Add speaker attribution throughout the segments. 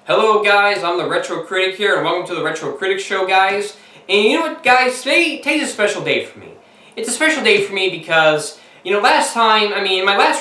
Speaker 1: Hello guys, I'm the Retro Critic here, and welcome to the Retro Critic Show, guys. And you know what, guys, today's a special day for me. It's a special day for me because, in my last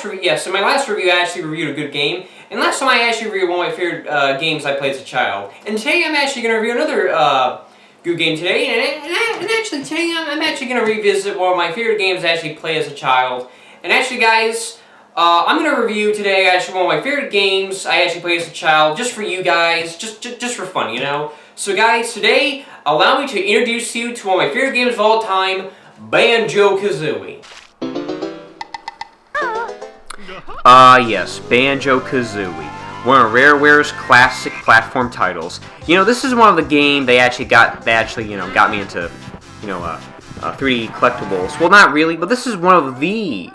Speaker 1: review, I actually reviewed a good game, and last time I actually reviewed one of my favorite games I played as a child. And today I'm actually going to review another good game today, and actually today I'm actually going to revisit one of my favorite games I actually played as a child. And actually, guys, I'm going to review today actually one of my favorite games I actually played as a child, just for you guys, just for fun, you know? So guys, today, allow me to introduce you to one of my favorite games of all time, Banjo Kazooie.
Speaker 2: Yes, Banjo Kazooie. One of Rareware's classic platform titles. This is one of the games they actually got me into, 3D collectibles. Well, not really, but this is one of the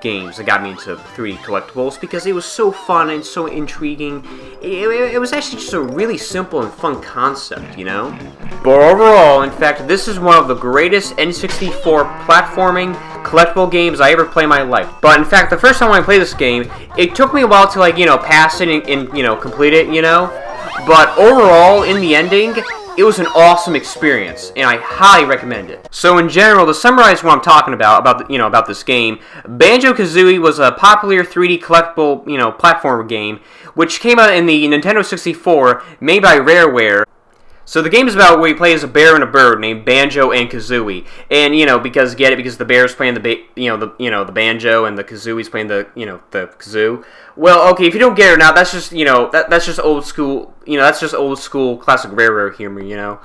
Speaker 2: games that got me into 3D collectibles because it was so fun and so intriguing. It was actually just a really simple and fun concept, But overall, in fact, this is one of the greatest N64 platforming collectible games I ever played in my life. But in fact, the first time I played this game, it took me a while to pass it and complete it, But overall, in the ending, it was an awesome experience, and I highly recommend it. So in general, to summarize what I'm talking about this game, Banjo Kazooie was a popular 3D collectible, platformer game, which came out in the Nintendo 64, made by Rareware. So the game is about where you play as a bear and a bird named Banjo and Kazooie, and because the bear's playing the banjo and the Kazooie's playing the kazoo. Well, okay, if you don't get it now, that's just that's just old school, that's just old school classic Rareware humor,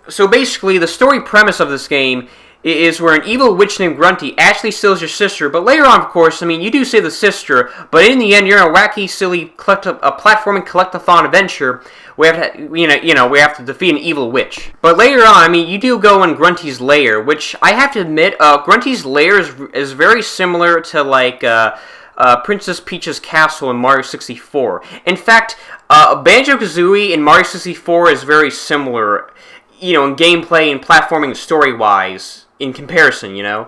Speaker 2: So basically, the story premise of this game is where an evil witch named Grunty actually steals your sister, but later on, of course, you do save the sister, but in the end, you're in a wacky, silly, platforming collectathon adventure where we have to defeat an evil witch. But later on, you do go in Grunty's lair, which I have to admit, Grunty's lair is very similar to, Princess Peach's castle in Mario 64. In fact, Banjo-Kazooie in Mario 64 is very similar, in gameplay and platforming story-wise, in comparison, Well,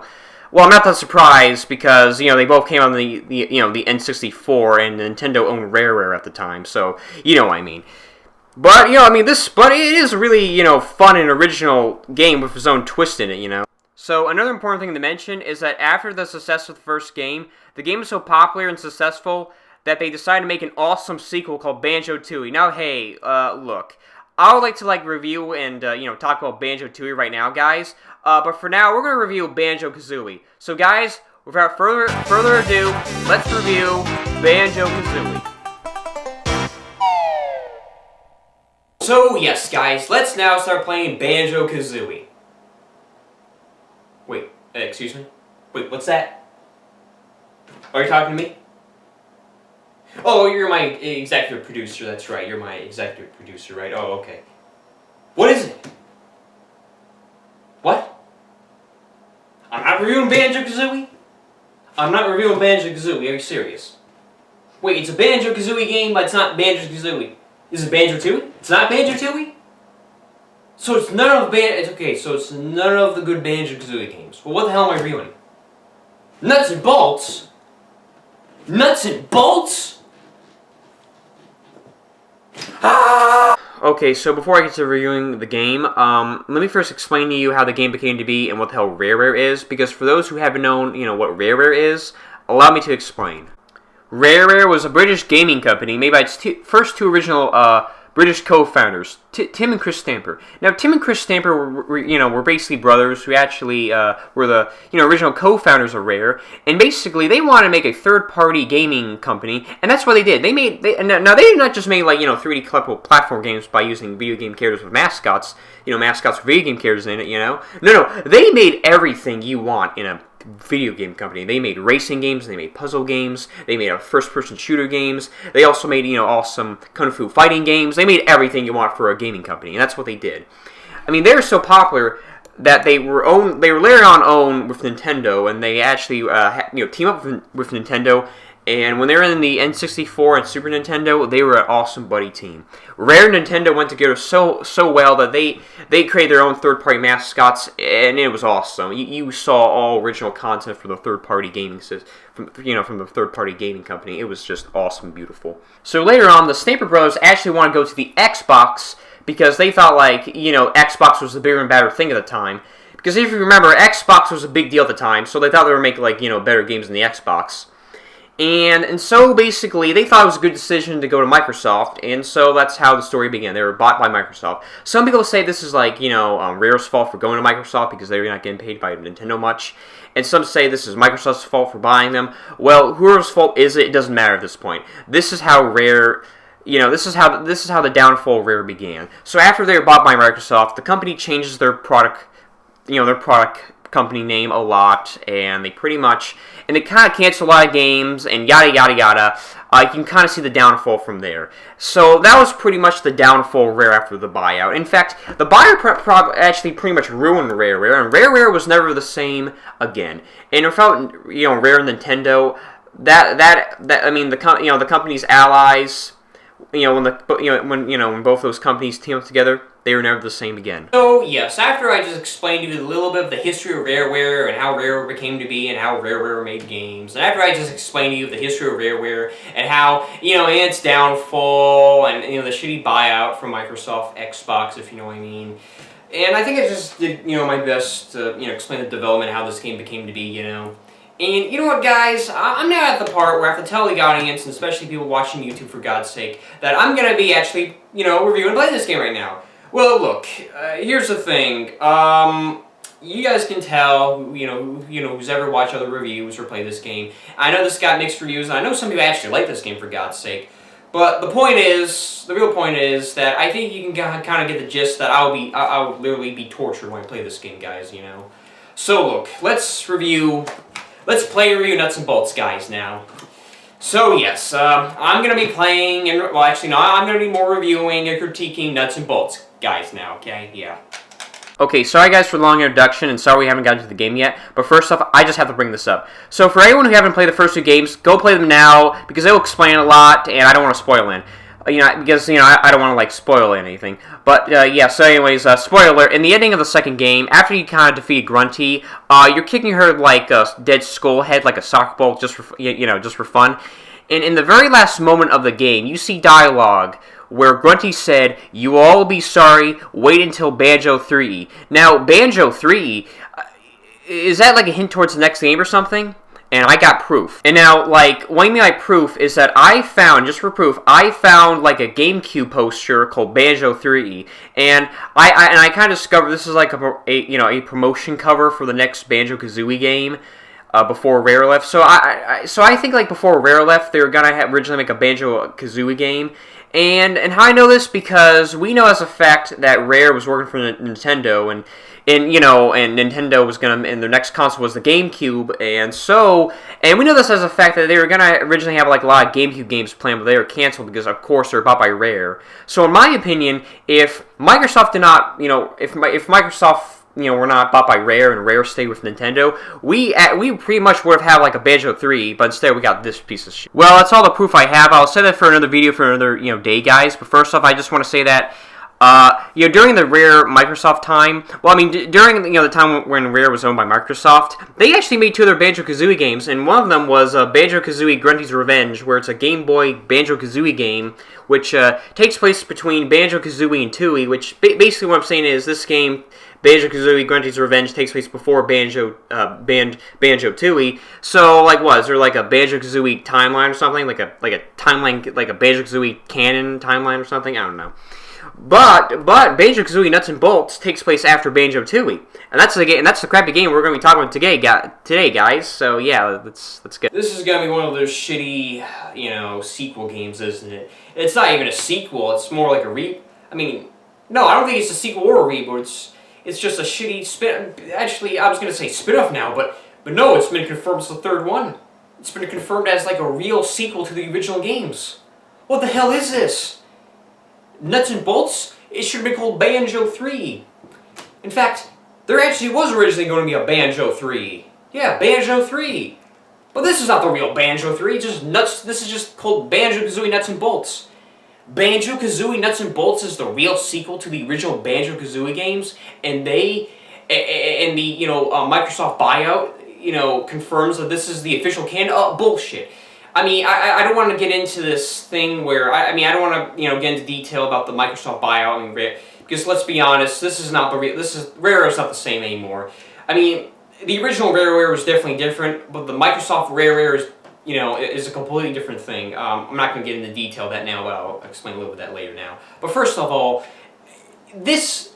Speaker 2: I'm not that surprised because, they both came out on the N64 and Nintendo owned Rareware at the time, so, you know what I mean. But, but it is a really, fun and original game with its own twist in it, So, another important thing to mention is that after the success of the first game, the game was so popular and successful that they decided to make an awesome sequel called Banjo-Tooie. Now, hey, look, I would like to, review and, talk about Banjo-Tooie right now, guys. But for now, we're going to review Banjo-Kazooie. So, guys, without further ado, let's review Banjo-Kazooie.
Speaker 1: So, yes, guys, let's now start playing Banjo-Kazooie. Wait, excuse me? Wait, what's that? Are you talking to me? Oh, you're my executive producer, that's right. You're my executive producer, right? Oh, okay. What is it? What? I'm not reviewing Banjo-Kazooie? I'm not reviewing Banjo-Kazooie, are you serious? Wait, it's a Banjo-Kazooie game, but it's not Banjo-Kazooie. Is it Banjo-Tooie? It's not Banjo-Tooie? So it's none of it's none of the good Banjo-Kazooie games. Well, what the hell am I reviewing? Nuts and bolts? Nuts and bolts? Ah!
Speaker 2: Okay, so before I get to reviewing the game, let me first explain to you how the game became to be and what the hell Rareware is, because for those who haven't known, what Rareware is, allow me to explain. Rareware was a British gaming company made by its first two original British co-founders, Tim and Chris Stamper. Now, Tim and Chris Stamper were basically brothers who actually were the original co-founders of Rare, and basically they wanted to make a third-party gaming company, and that's what they did. They did not just make 3D collectible platform games by using video game characters with mascots, mascots with video game characters in it, No, they made everything you want in a video game company. They made racing games, they made puzzle games, they made first-person shooter games, they also made, awesome kung fu fighting games. They made everything you want for a gaming company, and that's what they did. They were so popular that they were later on owned with Nintendo, and they actually, team up with Nintendo And when they were in the N64 and Super Nintendo, they were an awesome buddy team. Rare and Nintendo went together so well that they created their own third-party mascots, and it was awesome. You saw all original content from the third-party gaming system, from the third-party gaming company. It was just awesome, beautiful. So later on, the Snaper Brothers actually wanted to go to the Xbox because they thought Xbox was the bigger and better thing at the time. Because if you remember, Xbox was a big deal at the time, so they thought they were making better games than the Xbox. And so basically, they thought it was a good decision to go to Microsoft, and so that's how the story began. They were bought by Microsoft. Some people say this is Rare's fault for going to Microsoft because they were not getting paid by Nintendo much, and some say this is Microsoft's fault for buying them. Well, whoever's fault is it? It doesn't matter at this point. This is how Rare. This is how the downfall of Rare began. So after they were bought by Microsoft, the company changes their product company name a lot, and they kind of cancel a lot of games, and yada yada yada. You can kind of see the downfall from there. So that was pretty much the downfall of Rare after the buyout. In fact, the buyer actually pretty much ruined Rare, and Rare was never the same again. And without Rare and Nintendo, the company's allies. When both those companies team up together, they were never the same again.
Speaker 1: So yes, after I just explained to you a little bit of the history of Rareware and how Rareware came to be and how Rareware made games, and after I just explained to you the history of Rareware and how and its downfall and the shitty buyout from Microsoft Xbox, if you know what I mean, and I think I just did my best to explain the development, how this game became to be, And you know what, guys? I'm now at the part where I have to tell the audience, and especially people watching YouTube for God's sake, that I'm going to be actually, reviewing and playing this game right now. Well, look, here's the thing. You guys can tell, who's ever watched other reviews or played this game. I know this got mixed reviews, and I know some people actually like this game for God's sake. But the real point is that I think you can kind of get the gist that I'll literally be tortured when I play this game, guys, So look, let's play and review Nuts and Bolts, guys, now. So, yes, I'm going to be playing, I'm going to be more reviewing and critiquing Nuts and Bolts, guys, now, okay? Yeah.
Speaker 2: Okay, sorry guys for the long introduction, and sorry we haven't gotten to the game yet, but first off, I just have to bring this up. So for anyone who haven't played the first two games, go play them now, because they'll explain a lot, and I don't want to spoil it. Because I don't want to spoil anything. But yeah. So anyways, spoiler alert. In the ending of the second game, after you kind of defeat Grunty, you're kicking her like a dead skull head, like a soccer ball, just for just for fun. And in the very last moment of the game, you see dialogue where Grunty said, "You will all be sorry. Wait until Banjo 3." Now, Banjo 3, is that like a hint towards the next game or something? And I got proof. And now, what I mean by proof is that I found like a GameCube poster called Banjo 3, and I kind of discovered this is like a promotion cover for the next Banjo Kazooie game before Rare left. So I think before Rare left, they were gonna originally make a Banjo Kazooie game. And how I know this, because we know as a fact that Rare was working for Nintendo, and Nintendo was and their next console was the GameCube, and we know this as a fact that they were gonna originally have a lot of GameCube games planned, but they were canceled because of course they're bought by Rare. So in my opinion, if Microsoft did not, if Microsoft were not bought by Rare and Rare stayed with Nintendo, we pretty much would have had a Banjo 3, but instead we got this piece of shit. Well, that's all the proof I have. I'll say that for another video for another day, guys. But first off, I just want to say that during the Rare Microsoft time, during the time when Rare was owned by Microsoft, they actually made two of their Banjo Kazooie games, and one of them was Banjo Kazooie Grunty's Revenge, where it's a Game Boy Banjo Kazooie game, which takes place between Banjo Kazooie and Tooie. Which basically what I'm saying is this game, Banjo Kazooie Grunty's Revenge, takes place before Banjo Tooie. So is there a Banjo Kazooie timeline or something, like a timeline, like a Banjo Kazooie canon timeline or something? I don't know. But Banjo Kazooie Nuts and Bolts takes place after Banjo Tooie, and that's the crappy game we're going to be talking about today, guys. So yeah, let's get.
Speaker 1: This is going to be one of those shitty, sequel games, isn't it? It's not even a sequel. It's more like a no, I don't think it's a sequel or a reboot. It's just a shitty spin. Actually, I was going to say spin-off now, but no, it's been confirmed as the third one. It's been confirmed as a real sequel to the original games. What the hell is this? Nuts and Bolts? It should have been called Banjo 3. In fact, there actually was originally going to be a Banjo 3. Yeah, Banjo 3. But this is not the real Banjo 3. It's just nuts. This is just called Banjo Kazooie Nuts and Bolts. Banjo Kazooie Nuts and Bolts is the real sequel to the original Banjo Kazooie games, and the Microsoft buyout confirms that this is the official canon. Bullshit. I mean, I don't want to get into this thing where I don't want to get into detail about the Microsoft buyout and because let's be honest, this is not the real. Rare is not the same anymore. I mean, the original Rareware was definitely different, but the Microsoft Rareware is a completely different thing. I'm not going to get into detail of that now, but I'll explain a little bit of that later now. But first of all, this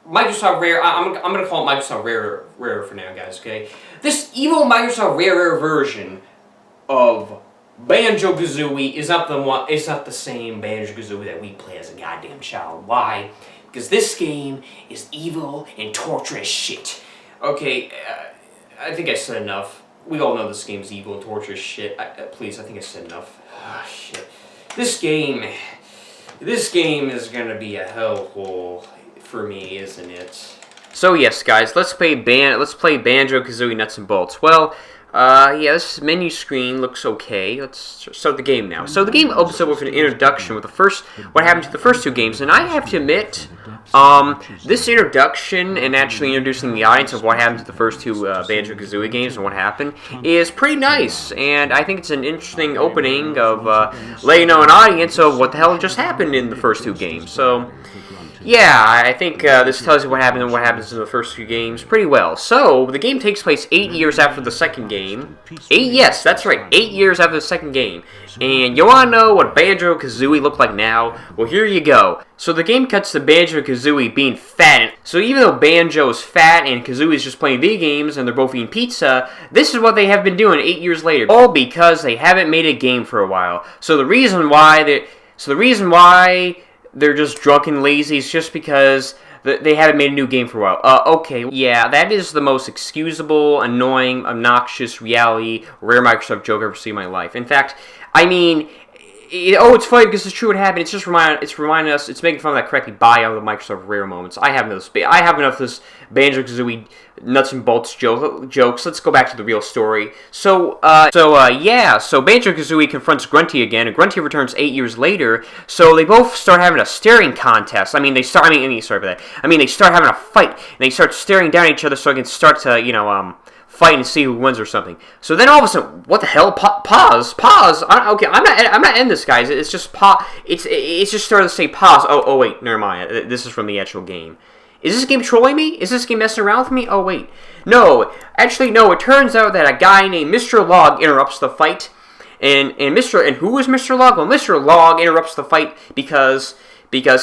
Speaker 1: Microsoft Rare, I'm going to call it Microsoft Rare for now, guys, okay? This evil Microsoft Rare version of Banjo Kazooie is not the same Banjo Kazooie that we play as a goddamn child. Why? Because this game is evil and torturous shit. Okay, I think I said enough. We all know this game is evil and torturous shit. Please, I think I said enough. Ah, shit. This game is gonna be a hellhole for me, isn't it?
Speaker 2: So yes, guys, let's play Banjo Kazooie Nuts and Bolts. Well, yeah, this menu screen looks okay. Let's start the game now. So the game opens up with an introduction with what happened to the first two games, and I have to admit, this introduction and actually introducing the audience of what happened to the first two Banjo Kazooie games and what happened is pretty nice, and I think it's an interesting opening of letting an audience of what the hell just happened in the first two games. So yeah, I think this tells you what happened and what happens in the first few games pretty well. So, the game takes place 8 years after the second game. Yes, that's right, 8 years after the second game. And you want to know what Banjo Kazooie look like now? Well, here you go. So the game cuts to Banjo Kazooie being fat. So even though Banjo is fat and Kazooie is just playing video games and they're both eating pizza, this is what they have been doing 8 years later. All because they haven't made a game for a while. So the reason why they're just drunk and lazy is just because they haven't made a new game for a while. Okay, yeah, that is the most excusable, annoying, obnoxious, reality, rare Microsoft joke I've ever seen in my life. In fact, I mean, it's funny because it's true what happened. It's just reminding us. It's making fun of that crappy buyout of the Microsoft Rare moments. I have enough of this Banjo Kazooie nuts and bolts jokes. Let's go back to the real story. So Banjo Kazooie confronts Grunty again, and Grunty returns 8 years later. So they both start having a staring contest. They start having a fight, and they start staring down at each other so they can start to fight and see who wins or something. So then all of a sudden, what the hell? Pause. Okay, I'm not ending this, guys. It's just It's just starting to say pause. Oh wait, never mind. This is from the actual game. Is this game trolling me? Is this game messing around with me? Oh wait, no. Actually, no. It turns out that a guy named Mr. Log interrupts the fight, and who is Mr. Log? Well, Mr. Log interrupts the fight because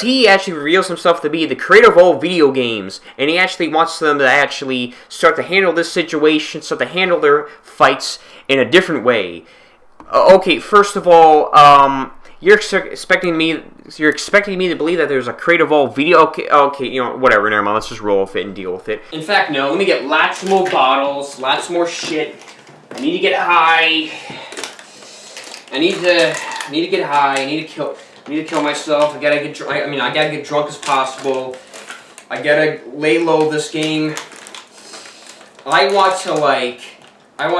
Speaker 2: he actually reveals himself to be the creator of all video games, and he actually wants them to actually start to handle this situation, start to handle their fights in a different way. Okay, first of all, you're expecting me to believe that there's a creator of all video. Okay, whatever. Never mind. Let's just roll with it and deal with it.
Speaker 1: In fact, no. Let me get lots more bottles, lots more shit. I need to get high. I need to get high. I need to kill myself. I gotta get I gotta get drunk as possible. I gotta lay low this game. I want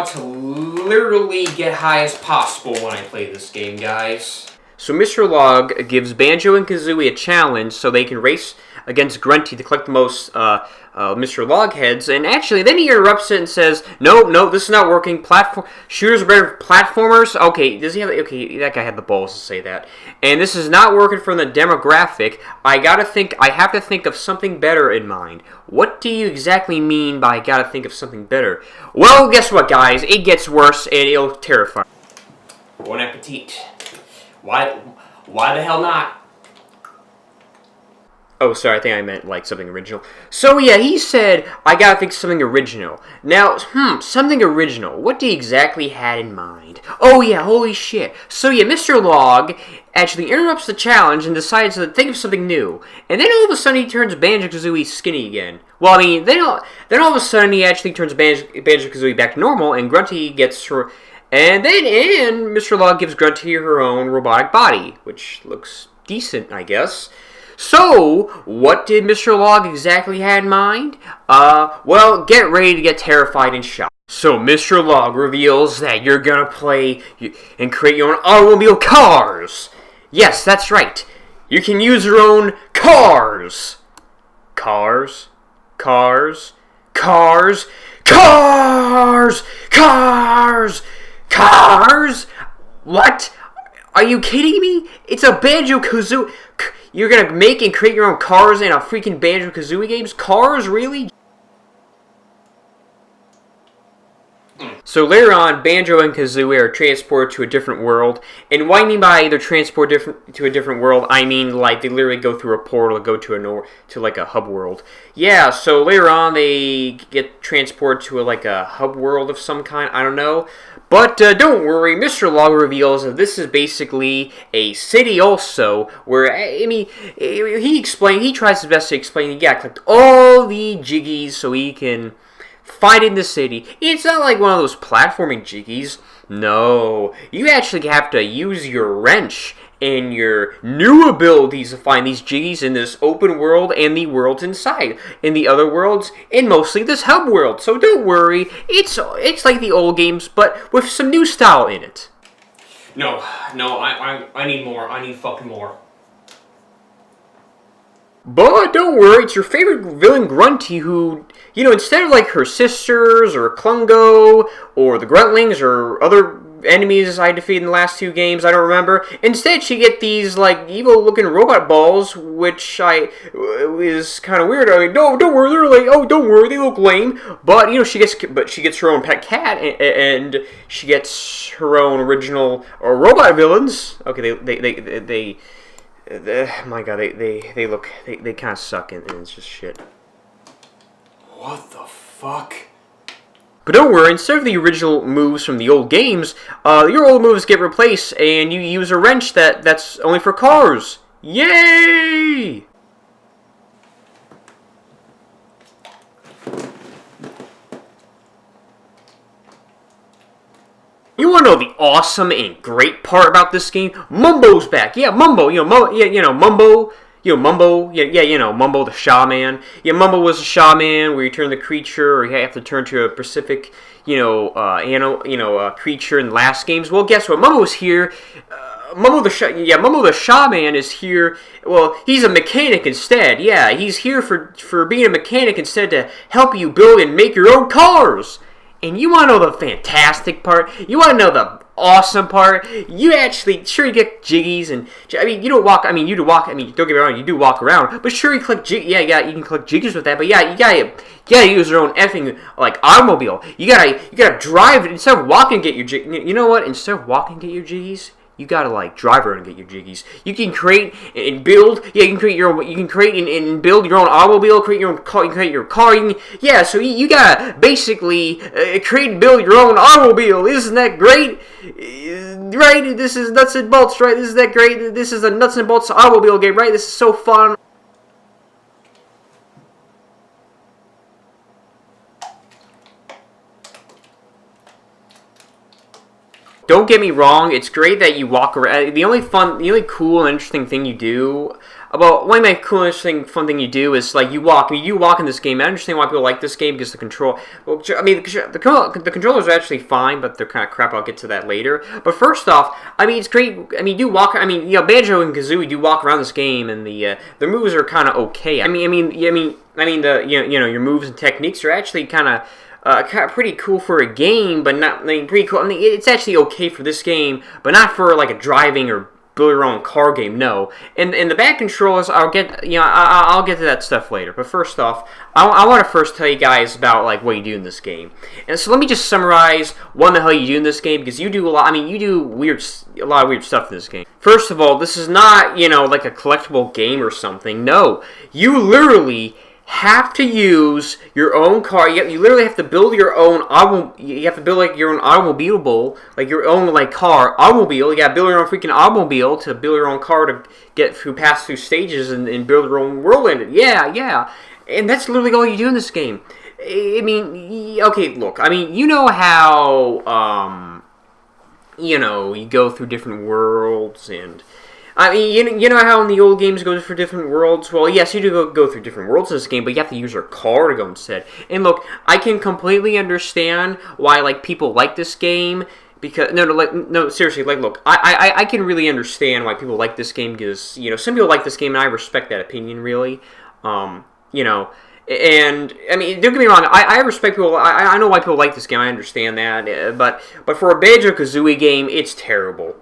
Speaker 1: to literally get high as possible when I play this game, guys.
Speaker 2: So Mr. Log gives Banjo and Kazooie a challenge so they can race against Grunty to collect the most Mr. Log heads, and actually then he interrupts it and says, no, this is not working. Shooters are better than platformers. Okay, that guy had the balls to say that. And this is not working for the demographic. I have to think of something better in mind. What do you exactly mean by I gotta think of something better? Well, guess what, guys? It gets worse and it'll terrify.
Speaker 1: Bon appetit. Why the hell not?
Speaker 2: Oh, sorry, I think I meant, something original. So, yeah, he said, I gotta think of something original. Now, something original. What do you exactly had in mind? Oh, yeah, holy shit. So, yeah, Mr. Log actually interrupts the challenge and decides to think of something new. And then all of a sudden he turns Banjo-Kazooie skinny again. Well, then all of a sudden he actually turns Banjo-Kazooie back to normal, and Grunty gets her... And then Mr. Log gives Grunty her own robotic body, which looks decent, I guess. So, what did Mr. Log exactly have in mind? Well, get ready to get terrified and shocked. So Mr. Log reveals that you're gonna play and create your own automobile cars. Yes, that's right. You can use your own cars. Cars, cars, cars, cars, cars, cars. What? Are you kidding me? It's a Banjo Kazooie. You're gonna make and create your own cars in a freaking Banjo Kazooie games? Cars, really? So later on, Banjo and Kazooie are transported to a different world. And what I mean by they're transported to a different world, I mean like they literally go through a portal to go to like a hub world. Yeah, so later on they get transported to a hub world of some kind. I don't know. But don't worry, Mr. Log reveals that this is basically a city also, where, I mean, he tries his best to explain, you gotta collect all the jiggies so he can fight in the city. It's not like one of those platforming jiggies. No, you actually have to use your wrench and your new abilities to find these jiggies in this open world and the worlds inside, in the other worlds, and mostly this hub world. So don't worry, it's like the old games, but with some new style in it.
Speaker 1: No, I need more. I need fucking more.
Speaker 2: But don't worry, it's your favorite villain Grunty who, instead of like her sisters or Klungo or the Gruntlings or other enemies I defeated in the last two games, I don't remember. Instead, she get these like evil-looking robot balls, which is kind of weird. I mean, no, don't worry, they're like, oh, don't worry, they look lame. But she gets her own pet cat, and she gets her own original robot villains. Okay, they my god, they kind of suck, and it's just shit.
Speaker 1: What the fuck?
Speaker 2: But don't worry, instead of the original moves from the old games, your old moves get replaced, and you use a wrench that's only for cars. Yay! You want to know the awesome and great part about this game? Mumbo's back. Yeah, Mumbo. Mumbo. Mumbo the Shaman. Yeah, Mumbo was a shaman where you turn the creature, or you have to turn to a specific, creature in the last games. Well, guess what? Mumbo's here. Mumbo the Shaman is here. Well, he's a mechanic instead. Yeah, he's here for being a mechanic instead to help you build and make your own cars. And you want to know the fantastic part? You want to know the awesome part? You actually, sure, you get jiggies, and you don't walk. Don't get me wrong, you do walk around, but sure, you collect you can collect jiggies with that. But yeah, you gotta use your own effing like automobile. You gotta drive it instead of walking and get your jiggies. You know what? Instead of walking and get your jiggies, you gotta drive around and get your jiggies. You can create and build. Yeah, you can create and build your own automobile. Create your own car. You can create your car. So you gotta basically create and build your own automobile. Isn't that great? Right? This is nuts and bolts, right? Isn't that great? This is a nuts and bolts automobile game, right? This is so fun. Don't get me wrong, it's great that you walk around. The only cool and interesting thing you do, fun thing you do is you walk. You walk in this game. I understand why people like this game because the controllers are actually fine, but they're kind of crap. I'll get to that later. But first off, it's great. You do walk. Banjo and Kazooie do walk around this game, and the moves are kind of okay. Your moves and techniques are actually kind of pretty cool for a game, but not pretty cool. It's actually okay for this game, but not for a driving or build your own car game. No, and the back controllers, I'll get to that stuff later. But first off, I want to first tell you guys about what you do in this game. And so let me just summarize what the hell you do in this game, because you do a lot. You do a lot of weird stuff in this game. First of all, this is not like a collectible game or something. No, you literally have to use your own car. You literally have to build your own You have to build your own automobile, your own car automobile. You gotta build your own freaking automobile to build your own car to pass through stages and build your own world in it. Yeah, and that's literally all you do in this game. Okay, look. You know how you go through different worlds and I mean, you know how in the old games go for different worlds? Well, yes, you do go through different worlds in this game, but you have to use your car to go instead. And look, I can completely understand why, like, people like this game, because, no, seriously, like, look, I can really understand why people like this game, because, you know, some people like this game, and I respect that opinion, really. You know, and, I mean, don't get me wrong, I respect people, I know why people like this game, I understand that, but for a Banjo Kazooie game, it's terrible.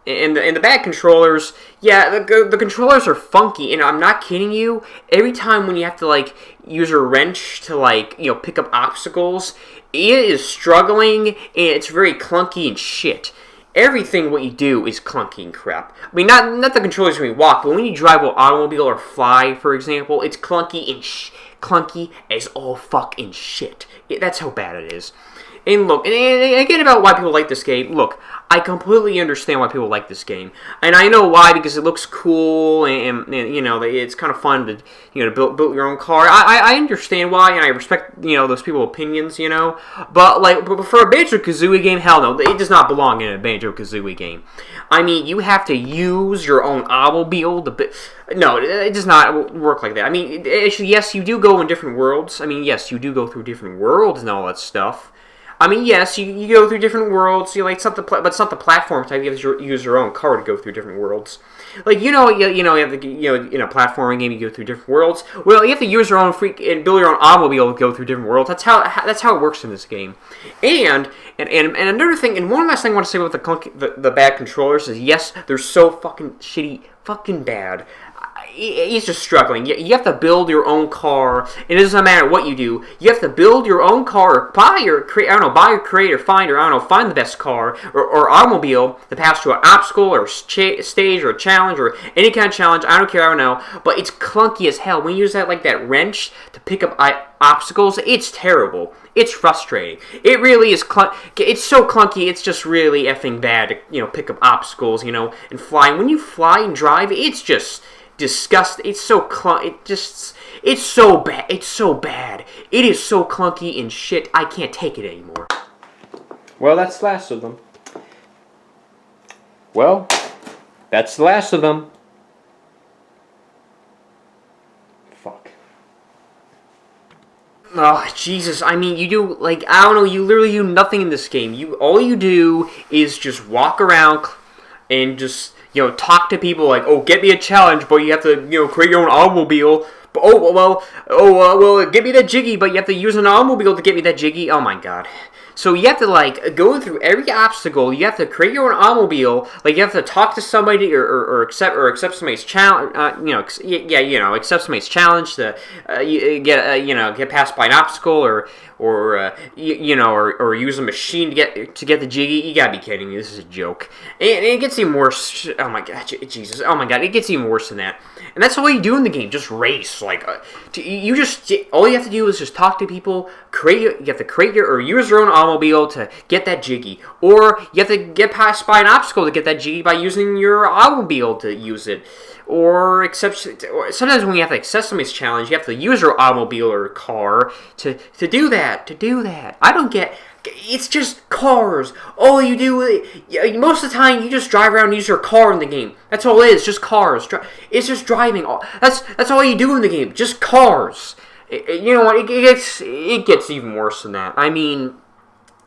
Speaker 2: And the bad controllers, yeah, the controllers are funky, and I'm not kidding you. Every time when you have to, like, use a wrench to, like, you know, pick up obstacles, it is struggling, and it's very clunky and shit. Everything what you do is clunky and crap. I mean, not the controllers when you walk, but when you drive an automobile or fly, for example, it's clunky and clunky as all fucking shit. That's how bad it is. And look, and again about why people like this game, look, I completely understand why people like this game. And I know why, because it looks cool, and you know, it's kind of fun to, you know, to build your own car. I understand why, and I respect, you know, those people's opinions, you know. But, like, for a Banjo Kazooie game, hell no, it does not belong in a Banjo Kazooie game. I mean, you have to use your own automobile to... No, it does not work like that. I mean, actually, yes, you do go in different worlds. I mean, yes, you do go through different worlds and all that stuff. I mean, yes, you go through different worlds. But it's not the platform type. You have to use your own car to go through different worlds. Like, you have in a platforming game, you go through different worlds. Well, you have to use your own and build your own automobile to go through different worlds. That's how it works in this game. And another thing, and one last thing I want to say about the bad controllers is, yes, they're so fucking shitty, fucking bad. He's just struggling. You have to build your own car. It doesn't matter what you do. You have to build your own car, or buy or create or find the best car or automobile to pass through an obstacle or stage or a challenge or any kind of challenge. I don't care. I don't know. But it's clunky as hell. When you use that wrench to pick up obstacles, it's terrible. It's frustrating. It really is it's so clunky, it's just really effing bad to, you know, pick up obstacles, you know, and fly. When you fly and drive, it's just disgusting. It's so it's so bad. It's so bad. It is so clunky and shit. I can't take it anymore. Well, that's the last of them. Well, that's the last of them. Fuck. Oh, Jesus. I mean, you do, like, I don't know, you literally do nothing in this game. All you do is just walk around and just, you know, talk to people like, oh, get me a challenge, but you have to, you know, create your own automobile. But, well, get me that Jiggy, but you have to use an automobile to get me that Jiggy. Oh, my God. So you have to, like, go through every obstacle. You have to create your own automobile. Like, you have to talk to somebody or accept somebody's challenge. Accept somebody's challenge to get passed by an obstacle or use a machine to get the Jiggy. You gotta be kidding me. This is a joke. And it gets even worse. Oh my God, Jesus. Oh my God, it gets even worse than that. And that's all you do in the game. Just race. Like, all you have to do is just talk to people. You have to create or use your own automobile to get that Jiggy, or you have to get passed by an obstacle to get that Jiggy by using your automobile to use it. Or sometimes when you have to accept somebody's challenge, you have to use your automobile or car to do that. I don't get. It's just cars. All you do, most of the time, you just drive around and use your car in the game. That's all it is, just cars. It's just driving. That's all you do in the game, just cars. You know what? It gets even worse than that. I mean,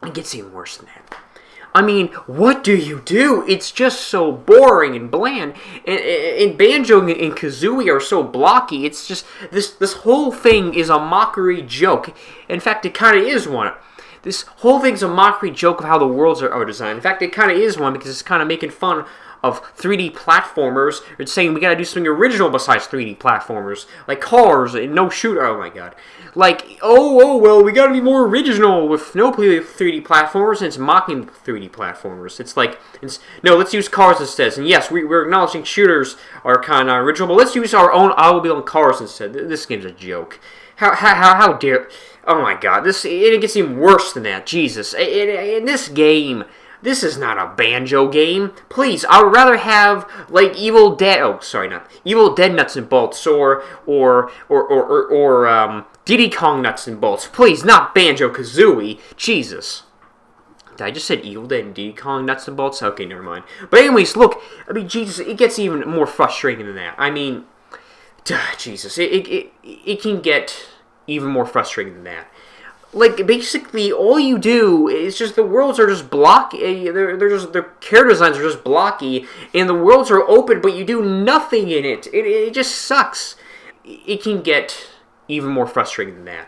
Speaker 2: it gets even worse than that. I mean, what do you do? It's just so boring and bland. And Banjo and Kazooie are so blocky. It's just, this whole thing is a mockery joke. In fact, it kind of is one. This whole thing's a mockery joke of how the worlds are designed. In fact, it kind of is one because it's kind of making fun of 3D platformers. It's saying we gotta do something original besides 3D platformers. Like cars and no shooter. Oh my God. Like, well, we gotta be more original with no 3D platformers, and it's mocking 3D platformers. It's like, no, let's use cars instead. And yes, we're acknowledging shooters are kind of original, but let's use our own automobile and cars instead. This game's a joke. How dare... Oh my God, it gets even worse than that. Jesus, in this game, this is not a Banjo game. Please, I would rather have like Evil Dead. Oh, sorry, not Evil Dead nuts and bolts, or Diddy Kong nuts and bolts. Please, not Banjo Kazooie. Jesus. I just said Evil Dead and Diddy Kong nuts and bolts? Okay, never mind. But anyways, look, I mean, Jesus, it gets even more frustrating than that. I mean, Jesus, it can get even more frustrating than that. Like, basically, all you do is just the worlds are just blocky. Their character designs are just blocky, and the worlds are open, but you do nothing in it. It just sucks. It can get even more frustrating than that.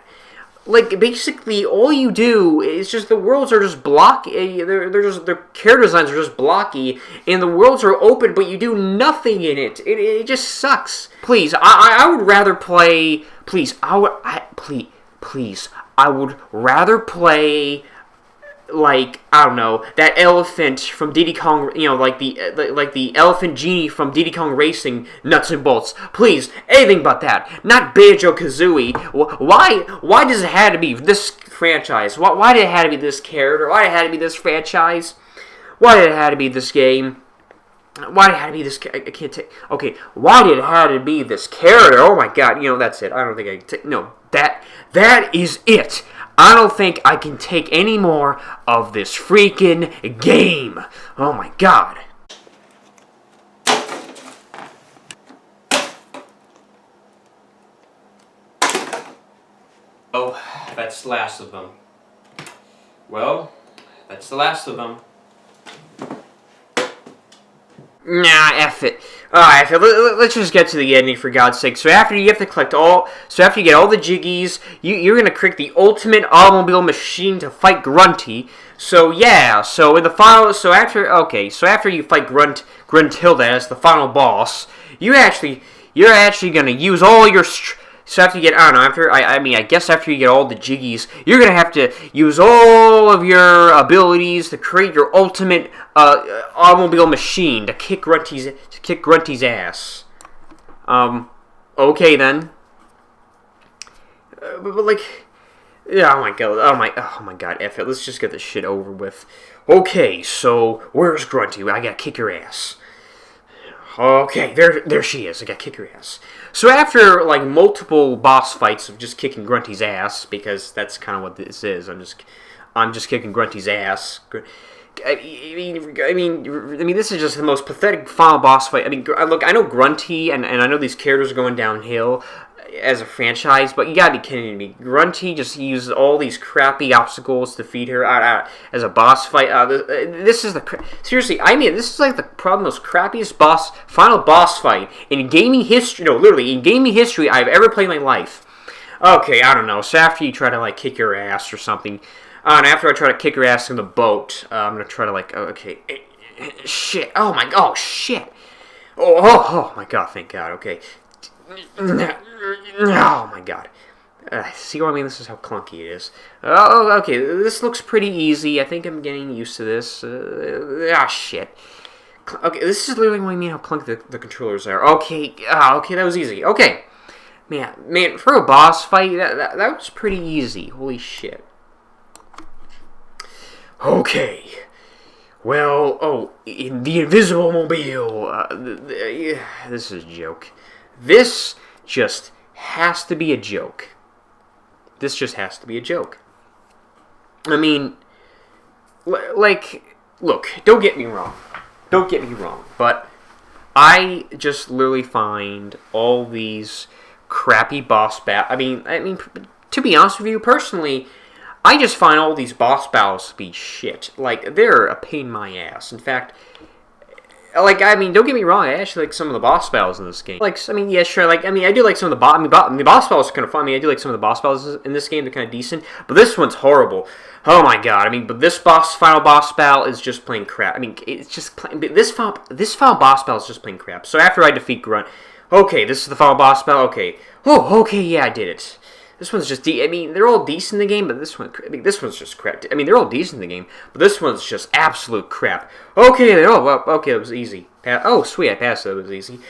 Speaker 2: Like, basically, all you do is just the worlds are just blocky. Their character designs are just blocky, and the worlds are open, but you do nothing in it. It just sucks. Please, I would rather play. Please, I would rather play, like, I don't know, that elephant from Diddy Kong, you know, like the elephant genie from Diddy Kong Racing, nuts and bolts. Please, anything but that. Not Banjo Kazooie. Why does it have to be this franchise? Why did it have to be this character? Why did it have to be this franchise? Why did it have to be this game? Why did it have to be this? I can't take. Okay, why did it have to be this character? Oh my God! You know, that's it. I don't think I can take. No, that is it. I don't think I can take any more of this freaking game. Oh my God.
Speaker 1: Oh, that's the last of them. Well, that's the last of them.
Speaker 2: Nah, F it. Alright, let's just get to the ending, for God's sake. So after you get all the Jiggies, you're gonna create the ultimate automobile machine to fight Grunty. So yeah, so in the final, so after you fight Gruntilda as the final boss, you're actually gonna use all your. So after you get, I don't know, I guess after you get all the Jiggies, you're going to have to use all of your abilities to create your ultimate automobile machine to kick Grunty's ass. Okay then. But like, yeah, oh my God, F it, let's just get this shit over with. Okay, so, where's Grunty? I gotta kick her ass. Okay, there she is. I gotta kick her ass. So after, like, multiple boss fights of just kicking Grunty's ass, because that's kind of what this is, I'm just kicking Grunty's ass. I mean, this is just the most pathetic final boss fight. I mean, look, I know Grunty, and I know these characters are going downhill as a franchise, but you gotta be kidding me. Grunty just uses all these crappy obstacles to defeat her as a boss fight. This is seriously, I mean, this is like probably the most crappiest final boss fight in gaming history. No, literally in gaming history I've ever played in my life. Okay, I don't know. So after you try to like kick her ass or something, and after I try to kick her ass in the boat, I'm gonna try to like, okay, shit. Oh shit. Oh my God, thank God. Okay. Oh my God. See what I mean? This is how clunky it is. Oh, okay. This looks pretty easy. I think I'm getting used to this. Shit. Okay, this is literally what I mean how clunky the controllers are. Okay. Okay, that was easy. Okay. Man, for a boss fight, that was pretty easy. Holy shit. Okay. Well, the Invisible Mobile. This is a joke. This just has to be a joke. This just has to be a joke. I mean, like, look, don't get me wrong. But I just literally find all these crappy boss battles. I mean, to be honest with you, personally, I just find all these boss battles to be shit. Like, they're a pain in my ass. In fact, like, I mean, don't get me wrong, I actually like some of the boss battles in this game. Like, I mean, yeah, sure, like, I mean, I do like some of the boss battles are kind of fun. I mean, I do like some of the boss battles in this game, they're kind of decent, but this one's horrible. Oh my God, I mean, but this final boss battle is just plain crap. I mean, it's just this final boss battle is just plain crap. So after I defeat Grunt, okay, this is the final boss battle, okay. Oh, okay, yeah, I did it. This one's just I mean, they're all decent in the game, but this one's just crap. I mean, they're all decent in the game, but this one's just absolute crap. Okay, okay, it was easy. Oh, sweet, I passed it, it was easy.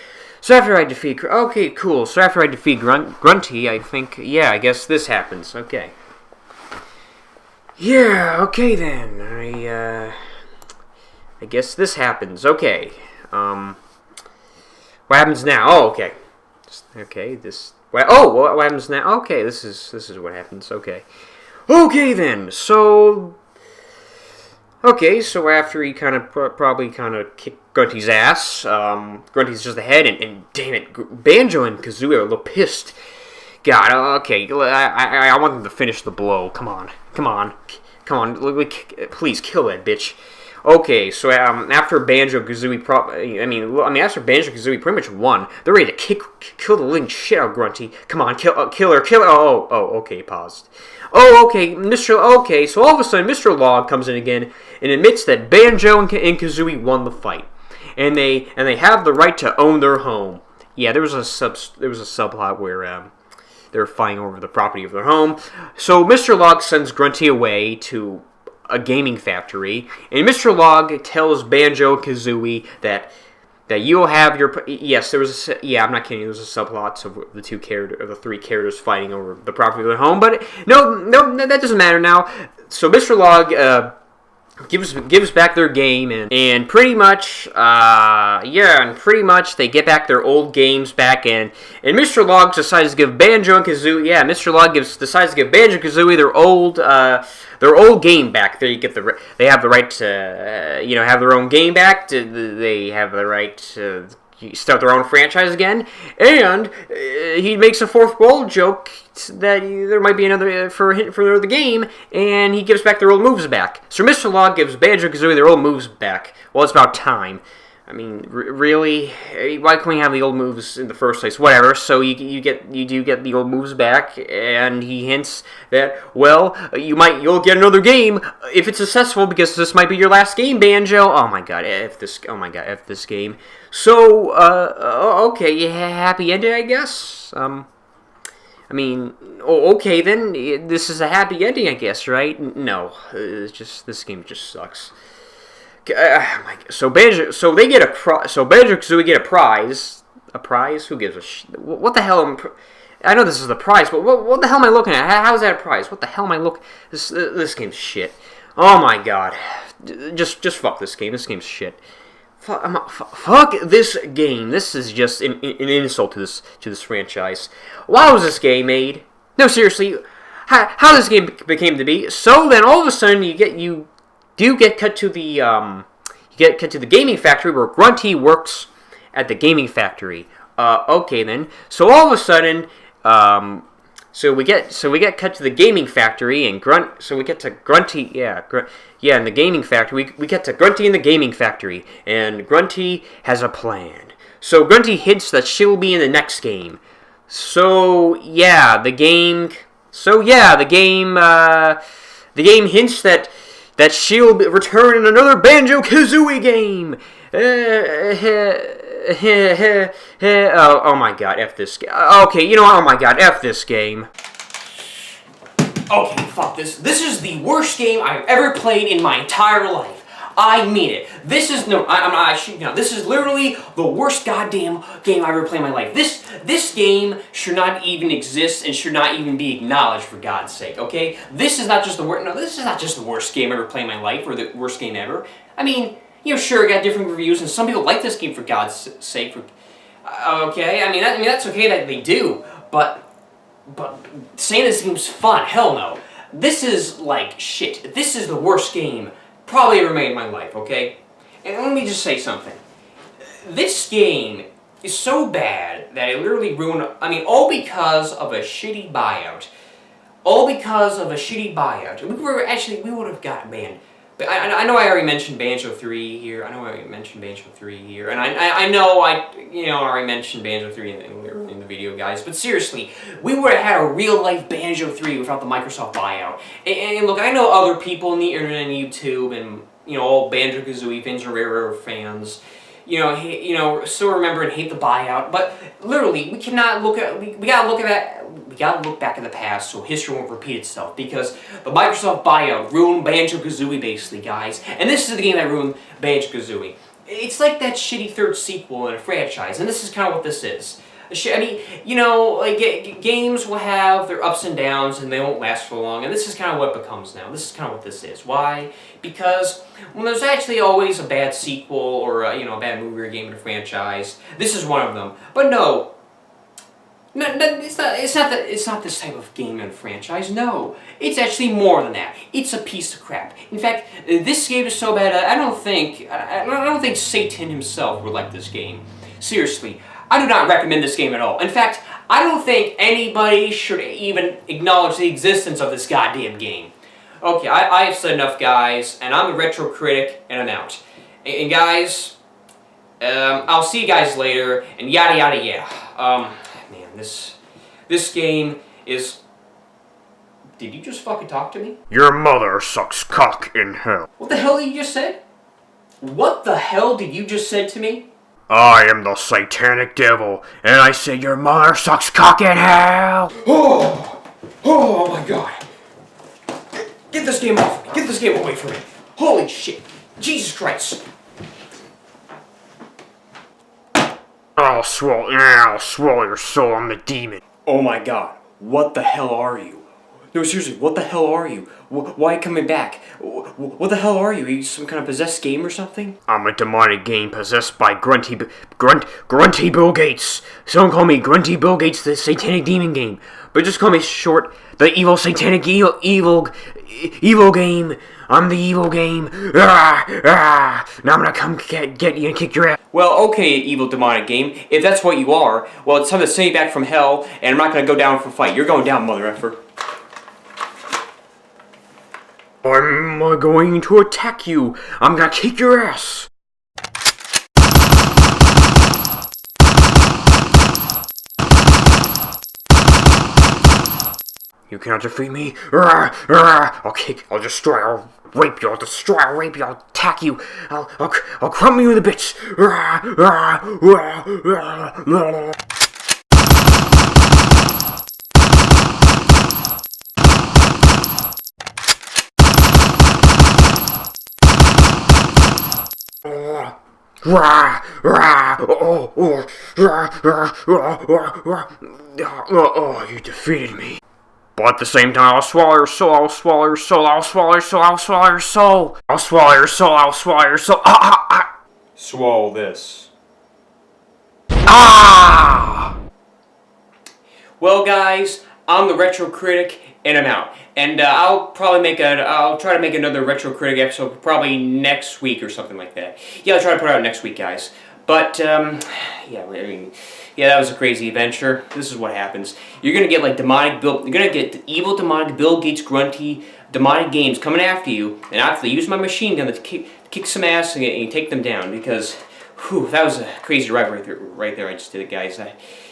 Speaker 2: So after I defeat, okay, cool. So after I defeat Grunty, I think, yeah, I guess this happens. Okay. Yeah, okay then. I guess this happens. Okay. What happens now? Oh, okay. Okay, this. What happens now? Okay, this is what happens. Okay. Okay then. So Okay, so after he kind of probably kind of kicked Grunty's ass, Grunty's just ahead, and damn it, Banjo and Kazooie are a little pissed. God, okay, I want them to finish the blow. Come on, please kill that bitch. Okay, so after Banjo Kazooie, after Banjo Kazooie pretty much won, they're ready to kill the living shit out of Grunty. Come on, kill her. Oh, okay, paused. Oh, okay, Okay, so all of a sudden, Mr. Log comes in again and admits that Banjo and Kazooie won the fight, and they have the right to own their home. Yeah, there was a subplot where they were fighting over the property of their home. So Mr. Log sends Grunty away to a gaming factory, and Mr. Log tells Banjo Kazooie that you'll have your I'm not kidding. There was a subplot of the three characters fighting over the property of their home, but no, that doesn't matter now. So Mr. Log gives back their game, and pretty much they get back their old games back, and Mr. Log decides to give Banjo and Kazooie decides to give Banjo and Kazooie their old game back. They have the right to have their own game back. They have the right to start their own franchise again, and he makes a fourth wall joke that there might be another for the game, and he gives back their old moves back. So Mr. Log gives Banjo Kazooie their old moves back. Well, it's about time. I mean, really, why can't we have the old moves in the first place? Whatever. So you do get the old moves back, and he hints that, well, you'll get another game if it's successful, because this might be your last game, Banjo. Oh my god, F this game. So okay, yeah, happy ending, I guess. Okay then, this is a happy ending, I guess, right? No, this game just sucks. So Banjo Kazooie get a prize. A prize? Who gives a shit? What the hell? I know this is the prize, but what the hell am I looking at? How is that a prize? What the hell am I looking? This game's shit. Oh my god! Just fuck this game. This game's shit. Fuck this game. This is just an insult to this franchise. Why was this game made? No, seriously. How this game became to be? So then, all of a sudden, you get cut to the gaming factory where Grunty works at the gaming factory. Okay then. So all of a sudden, so we get cut to the gaming factory, and we get to Grunty. In the gaming factory, we get to Grunty in the gaming factory, and Grunty has a plan. So Grunty hints that she'll be in the next game. The game hints that she'll return in another Banjo Kazooie game. Oh my god, F this game. Okay, you know what? Oh my god, F this game.
Speaker 1: Okay, fuck this. This is the worst game I've ever played in my entire life. I mean it. This is this is literally the worst goddamn game I've ever played in my life. This game should not even exist and should not even be acknowledged, for God's sake. Okay, this is not just the worst. No, this is not just the worst game I've ever played in my life, or the worst game ever. I mean, sure, it got different reviews, and some people like this game, for God's sake. Okay, I mean that's okay that they do, but saying this game's fun, hell no. This is like shit. This is the worst game probably ever made in my life, okay? And let me just say something. This game is so bad that it literally ruined, all because of a shitty buyout. All because of a shitty buyout. We would have got banned. But I know I already mentioned Banjo 3 here. And I know I already mentioned Banjo 3 in the video, guys. But seriously, we would have had a real-life Banjo 3 without the Microsoft buyout. And look, I know other people on the internet and YouTube and, all Banjo Kazooie fans and Rare fans, still remember and hate the buyout. But literally, we gotta look back in the past so history won't repeat itself, because the Microsoft buyout ruined Banjo Kazooie, basically, guys. And this is the game that ruined Banjo Kazooie. It's like that shitty third sequel in a franchise, and this is kind of what this is. Games will have their ups and downs, and they won't last for long, and this is kind of what it becomes now. This is kind of what this is. Why? Because when there's actually always a bad sequel or a bad movie or game in a franchise, this is one of them. But no, No, it's not this type of game and franchise. No, it's actually more than that. It's a piece of crap. In fact, this game is so bad. I don't think Satan himself would like this game. Seriously, I do not recommend this game at all. In fact, I don't think anybody should even acknowledge the existence of this goddamn game. Okay, I've said enough, guys, and I'm the Retro Critic, and I'm out. And guys, I'll see you guys later, and yada yada yeah. Man, this game is... Did you just fucking talk to me?
Speaker 2: Your mother sucks cock in hell.
Speaker 1: What the hell did you just said? What the hell did you just said to me?
Speaker 2: I am the satanic devil, and I said your mother sucks cock in hell!
Speaker 1: Oh my god. Get this game off me. Get this game away from me. Holy shit. Jesus Christ.
Speaker 2: I'll swallow your soul, I'm the demon.
Speaker 1: Oh my god. What the hell are you? No, seriously, what the hell are you? Why coming back? What the hell are you? Are you some kind of possessed game or something?
Speaker 2: I'm a demonic game possessed by Grunty Bill Gates. Someone call me Grunty Bill Gates, the satanic demon game. But just call me short, the evil satanic evil game. I'm the evil game. Now I'm gonna come get you and kick your ass.
Speaker 1: Well, okay, evil demonic game. If that's what you are, well, it's time to send you back from hell, and I'm not gonna go down for a fight. You're going down, mother effer.
Speaker 2: I'm going to attack you. I'm gonna kick your ass. You cannot defeat me. I'll destroy, I'll rape you, I'll attack you, I'll crumble you into bits. You defeated me. But at the same time, I'll swallow your soul, I'll swallow your soul, I'll swallow your soul, I'll swallow your soul. I'll swallow your soul, I'll swallow your soul.
Speaker 1: Swallow this. Well, guys, I'm the Retro Critic, and I'm out. And I'll try to make another Retro Critic episode probably next week or something like that. Yeah, I'll try to put it out next week, guys. But, yeah, I mean, yeah, that was a crazy adventure. This is what happens. You're gonna get, like, you're gonna get evil demonic Bill Gates grunty demonic games coming after you, and I have to use my machine gun to kick some ass and take them down, because, whew, that was a crazy ride right there. I just did it, guys.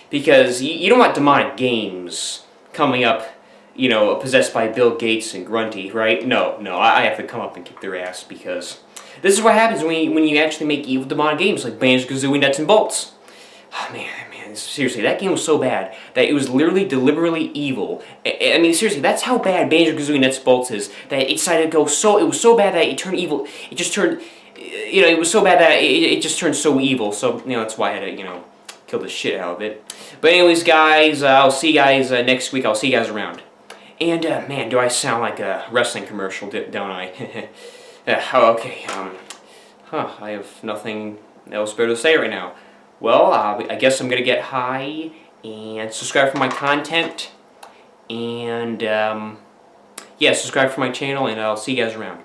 Speaker 1: Because you don't want demonic games coming up, you know, possessed by Bill Gates and grunty, right? No, I have to come up and kick their ass, because this is what happens when you actually make evil demonic games like Banjo Kazooie Nuts and Bolts. Oh, man, seriously, that game was so bad that it was literally deliberately evil. I mean, seriously, that's how bad Banjo Kazooie Nuts and Bolts is. That it decided to go so. It was so bad that it turned evil. It just turned. You know, it was so bad that it just turned so evil. So, you know, that's why I had to, you know, kill the shit out of it. But anyways, guys, I'll see you guys next week. I'll see you guys around. And man, do I sound like a wrestling commercial, don't I? Oh, okay. I have nothing else better to say right now. Well, I guess I'm gonna get high and subscribe for my content, and yeah, subscribe for my channel, and I'll see you guys around.